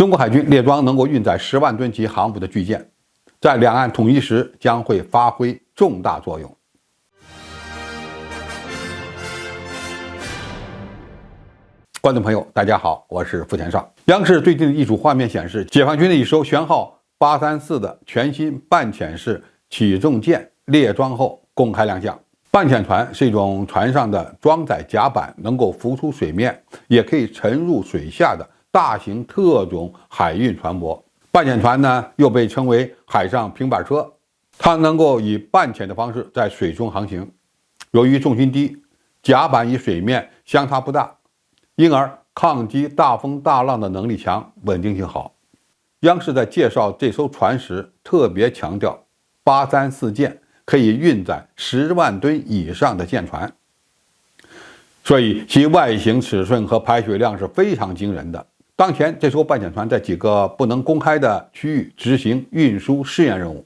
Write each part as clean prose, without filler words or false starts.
中国海军列装能够运载10万吨级航母的巨舰，在两岸统一时将会发挥重大作用。观众朋友，大家好，我是付前少。央视最近的一组画面显示，解放军的一艘舷号834的全新半潜式起重舰列装后公开亮相。半潜船是一种船上的装载甲板能够浮出水面，也可以沉入水下的大型特种海运船舶。半潜船呢，又被称为海上平板车，它能够以半潜的方式在水中航行。由于重心低，甲板与水面相差不大，因而抗击大风大浪的能力强，稳定性好。央视在介绍这艘船时特别强调，834舰可以运载10万吨以上的舰船，所以其外形尺寸和排水量是非常惊人的。当前这艘半潜船在几个不能公开的区域执行运输试验任务，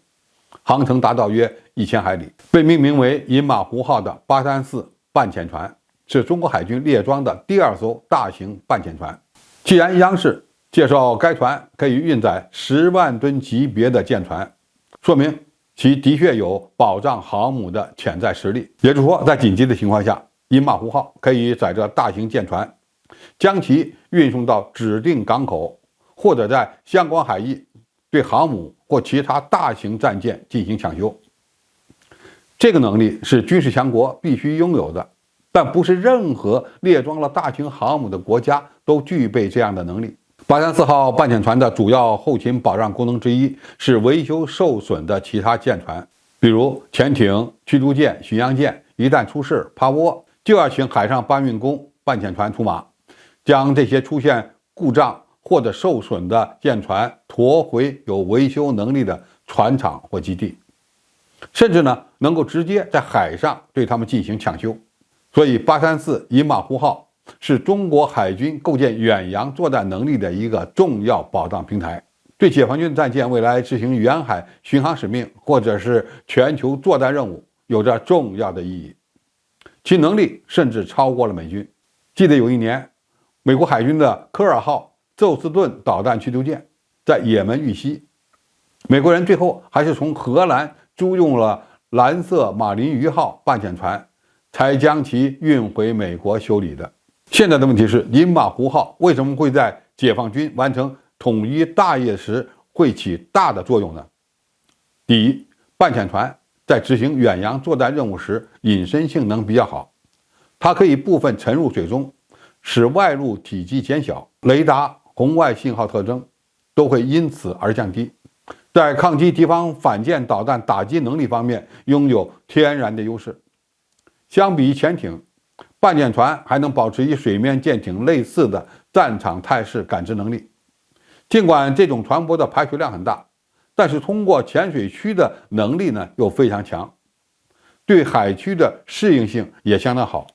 航程达到约1000海里，被命名为饮马湖号的834半潜船是中国海军列装的第2艘大型半潜船。既然央视介绍该船可以运载10万吨级别的舰船，说明其的确有保障航母的潜在实力。也就是说，在紧急的情况下，饮马湖号可以载着大型舰船，将其运送到指定港口，或者在相关海域对航母或其他大型战舰进行抢修。这个能力是军事强国必须拥有的，但不是任何列装了大型航母的国家都具备这样的能力。834号半潜船的主要后勤保障功能之一是维修受损的其他舰船，比如潜艇、驱逐舰、巡洋舰，一旦出事趴窝，就要请海上搬运工半潜船出马，将这些出现故障或者受损的舰船驮回有维修能力的船厂或基地，甚至呢能够直接在海上对他们进行抢修。所以834饮马湖号是中国海军构建远洋作战能力的一个重要保障平台，对解放军战舰未来执行远海巡航使命或者是全球作战任务有着重要的意义，其能力甚至超过了美军。记得有一年，美国海军的科尔号宙斯盾导弹驱逐舰在也门遇袭，美国人最后还是从荷兰租用了蓝色马林鱼号半潜船，才将其运回美国修理的。现在的问题是，饮马湖号为什么会在解放军完成统一大业时会起大的作用呢？第一，半潜船在执行远洋作战任务时隐身性能比较好，它可以部分沉入水中，使外露体积减小，雷达、红外信号特征都会因此而降低，在抗击敌方反舰导弹打击能力方面拥有天然的优势。相比于潜艇，半潜船还能保持与水面舰艇类似的战场态势感知能力。尽管这种船舶的排水量很大，但是通过潜水区的能力呢又非常强，对海区的适应性也相当好。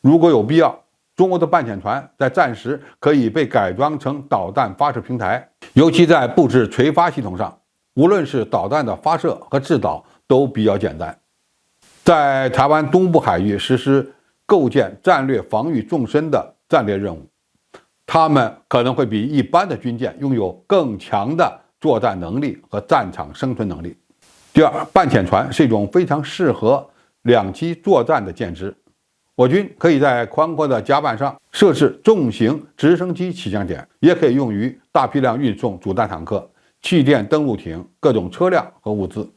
如果有必要，中国的半潜船在战时可以被改装成导弹发射平台，尤其在布置垂发系统上，无论是导弹的发射和制导都比较简单。在台湾东部海域实施构建战略防御纵深的战略任务，他们可能会比一般的军舰拥有更强的作战能力和战场生存能力。第二，半潜船是一种非常适合两栖作战的舰只，我军可以在宽阔的甲板上设置重型直升机起降点，也可以用于大批量运送主战坦克、气垫登陆艇、各种车辆和物资。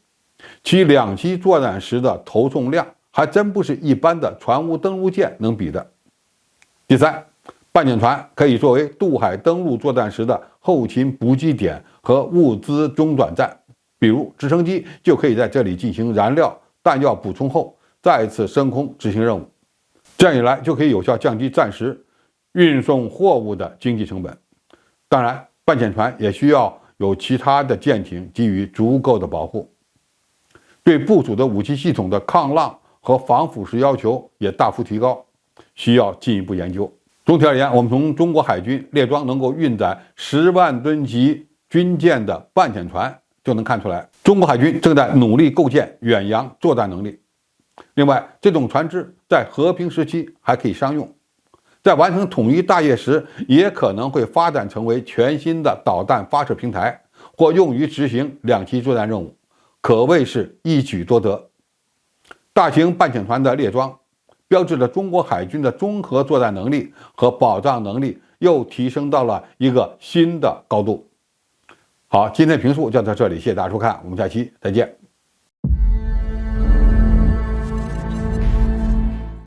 其两栖作战时的投送量还真不是一般的船坞登陆舰能比的。第三，半潜船可以作为渡海登陆作战时的后勤补给点和物资中转站，比如直升机就可以在这里进行燃料、弹药补充后再次升空执行任务，这样一来就可以有效降低战时运送货物的经济成本。当然，半潜船也需要有其他的舰艇给予足够的保护，对部署的武器系统的抗浪和防腐蚀要求也大幅提高，需要进一步研究。总体而言，我们从中国海军列装能够运载10万吨级军舰的半潜船就能看出来，中国海军正在努力构建远洋作战能力。另外，这种船只在和平时期还可以商用，在完成统一大业时，也可能会发展成为全新的导弹发射平台，或用于执行两栖作战任务，可谓是一举多得。大型半潜船的列装，标志着中国海军的综合作战能力和保障能力又提升到了一个新的高度。好，今天评述就到这里，谢谢大家收看，我们下期再见。